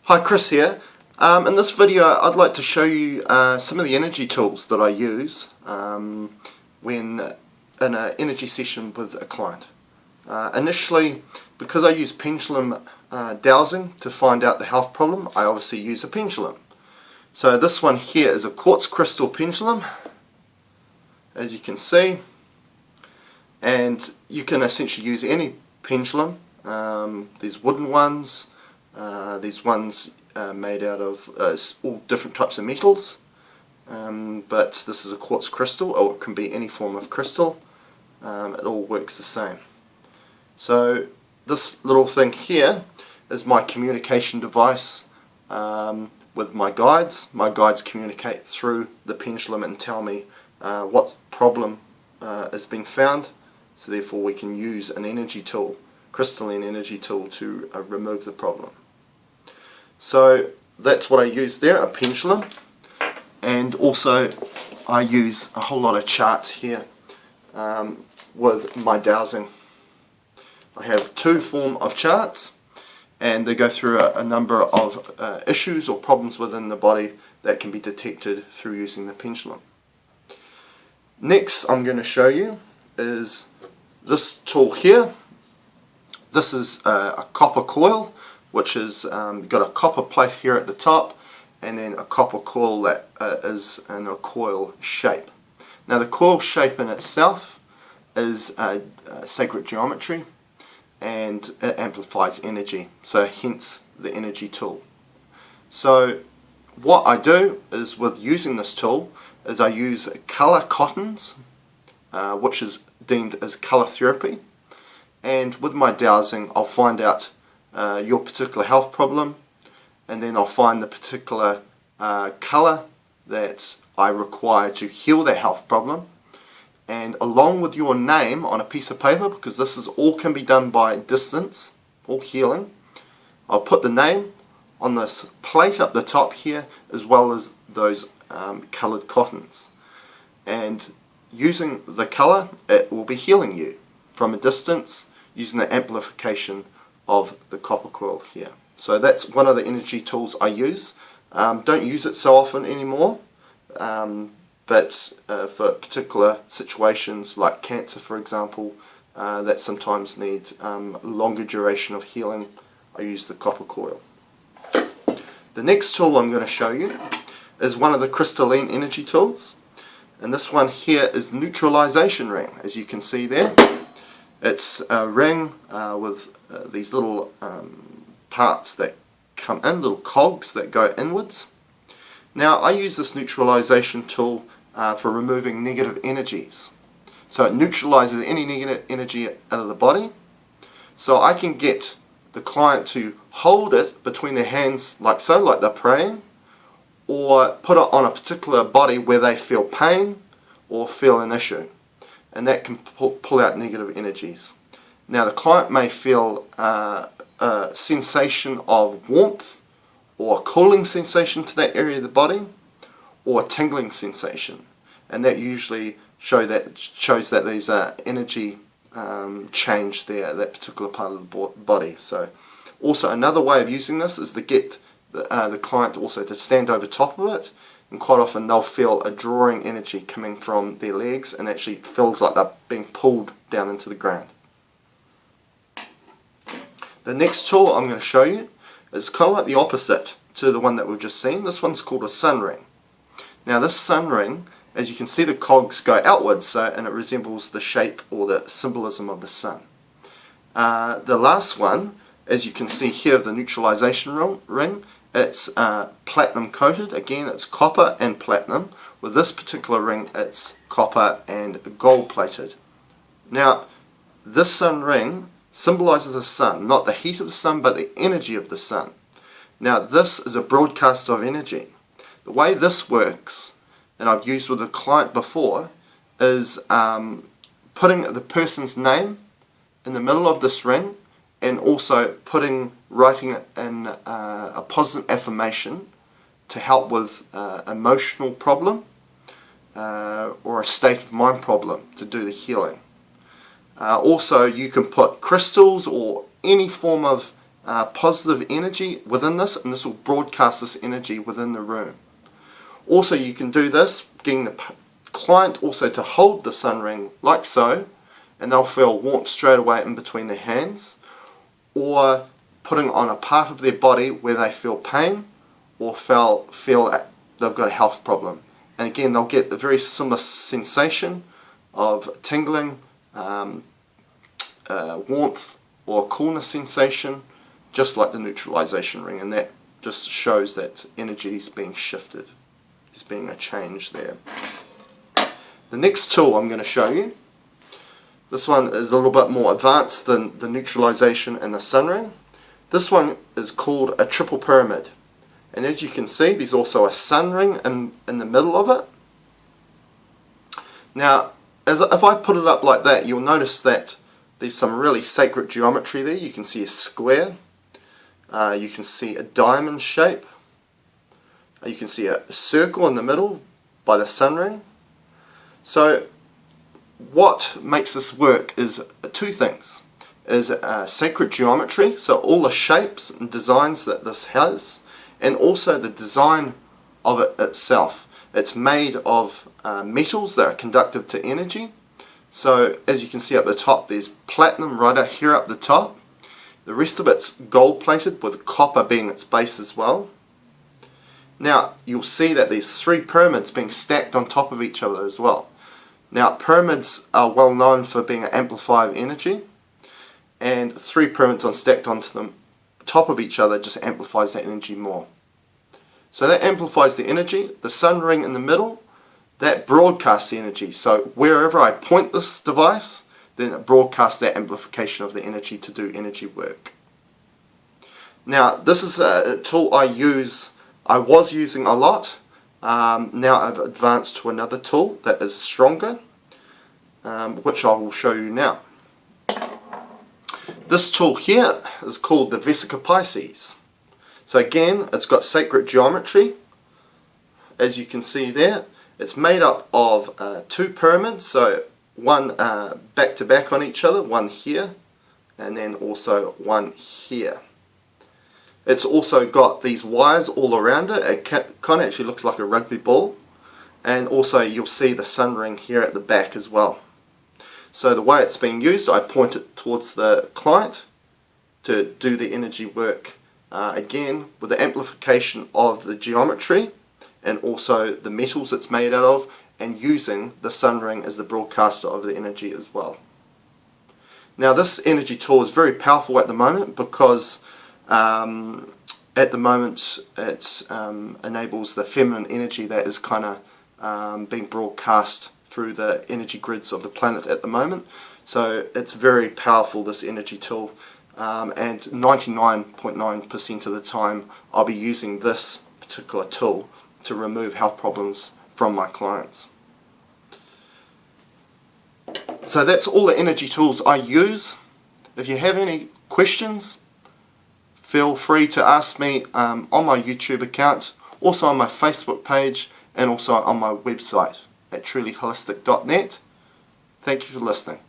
Hi, Chris here. In this video I'd like to show you some of the energy tools that I use when in an energy session with a client. Initially, because I use pendulum dowsing to find out the health problem, I obviously use a pendulum. So this one here is a quartz crystal pendulum, as you can see, and you can essentially use any pendulum. There's wooden ones, these ones made out of all different types of metals, but this is a quartz crystal, or it can be any form of crystal. It all works the same. So this little thing here is my communication device with my guides. My guides communicate through the pendulum and tell me what problem has been found, so therefore we can use an energy tool, crystalline energy tool, to remove the problem. So that's what I use there, a pendulum, and also I use a whole lot of charts here with my dowsing. I have two form of charts, and they go through a number of issues or problems within the body that can be detected through using the pendulum. Next I'm going to show you is this tool here. This is a copper coil, which has got a copper plate here at the top, and then a copper coil that is in a coil shape. Now the coil shape in itself is sacred geometry, and it amplifies energy, so hence the energy tool. So what I do is, with using this tool, is I use colour cottons, which is deemed as colour therapy, and with my dowsing I'll find out your particular health problem, and then I'll find the particular colour that I require to heal that health problem, and along with your name on a piece of paper, because this is all can be done by distance, all healing, I'll put the name on this plate up the top here, as well as those coloured cottons, and using the colour it will be healing you from a distance using the amplification of the copper coil here. So that's one of the energy tools I use. Don't use it so often anymore, but for particular situations like cancer, for example, that sometimes need longer duration of healing, I use the copper coil. The next tool I'm going to show you is one of the crystalline energy tools, and this one here is neutralization ring. As you can see there, it's a ring with these little parts that come in, little cogs that go inwards. Now I use this neutralization tool for removing negative energies. So it neutralizes any negative energy out of the body. So I can get the client to hold it between their hands like so, like they're praying, or put it on a particular body where they feel pain or feel an issue, and that can pull out negative energies. Now the client may feel a sensation of warmth, or a cooling sensation to that area of the body, or a tingling sensation, and that usually shows that there's an energy change there, that particular part of the body. So also another way of using this is to get the client also to stand over top of it, and quite often they'll feel a drawing energy coming from their legs, and actually feels like they're being pulled down into the ground. The next tool I'm going to show you is kind of like the opposite to the one that we've just seen. This one's called a sun ring. Now this sun ring, as you can see, the cogs go outwards, and it resembles the shape or the symbolism of the sun. The last one, as you can see here, the neutralization ring, it's platinum coated. Again, it's copper and platinum. With this particular ring, it's copper and gold plated. Now this sun ring symbolizes the sun, not the heat of the sun, but the energy of the sun. Now this is a broadcast of energy. The way this works, and I've used with a client before, is putting the person's name in the middle of this ring, and also writing it in a positive affirmation to help with emotional problem or a state of mind problem to do the healing. Also, you can put crystals or any form of positive energy within this, and this will broadcast this energy within the room. Also, you can do this, getting the client also to hold the sun ring like so, and they'll feel warmth straight away in between their hands, or putting on a part of their body where they feel pain or feel they've got a health problem. And again, they'll get a very similar sensation of tingling, warmth or coolness sensation, just like the neutralization ring, and that just shows that energy is being shifted. There's being a change there. The next tool I'm going to show you, this one is a little bit more advanced than the neutralization and the sun ring. This one is called a triple pyramid, and as you can see, there's also a sun ring in the middle of it. Now, if I put it up like that, you'll notice that there's some really sacred geometry there. You can see a square, you can see a diamond shape, you can see a circle in the middle by the sun ring. So what makes this work is two things. Is sacred geometry, so all the shapes and designs that this has, and also the design of it itself. It's made of metals that are conductive to energy. So as you can see up the top, there's platinum right here up the top. The rest of it's gold plated with copper being its base as well. Now you'll see that there's three pyramids being stacked on top of each other as well. Now pyramids are well known for being an amplifier of energy, and three pyramids stacked onto them top of each other just amplifies that energy more. So that amplifies the energy. The sun ring in the middle, that broadcasts the energy. So wherever I point this device, then it broadcasts that amplification of the energy to do energy work. Now this is a tool I was using a lot. Now I've advanced to another tool that is stronger, which I will show you now. This tool here is called the Vesica Pisces. So again, it's got sacred geometry. As you can see there, it's made up of two pyramids, so one back to back on each other, one here, and then also one here. It's also got these wires all around it. It kind of actually looks like a rugby ball, and also you'll see the sun ring here at the back as well. So the way it's being used, I point it towards the client to do the energy work, again with the amplification of the geometry and also the metals it's made out of, and using the sun ring as the broadcaster of the energy as well. Now this energy tool is very powerful at the moment because at the moment it enables the feminine energy that is kind of being broadcast through the energy grids of the planet at the moment. So it's very powerful, this energy tool, and 99.9% of the time I'll be using this particular tool to remove health problems from my clients. So that's all the energy tools I use. If you have any questions, feel free to ask me on my YouTube account, also on my Facebook page, and also on my website at trulyholistic.net. Thank you for listening.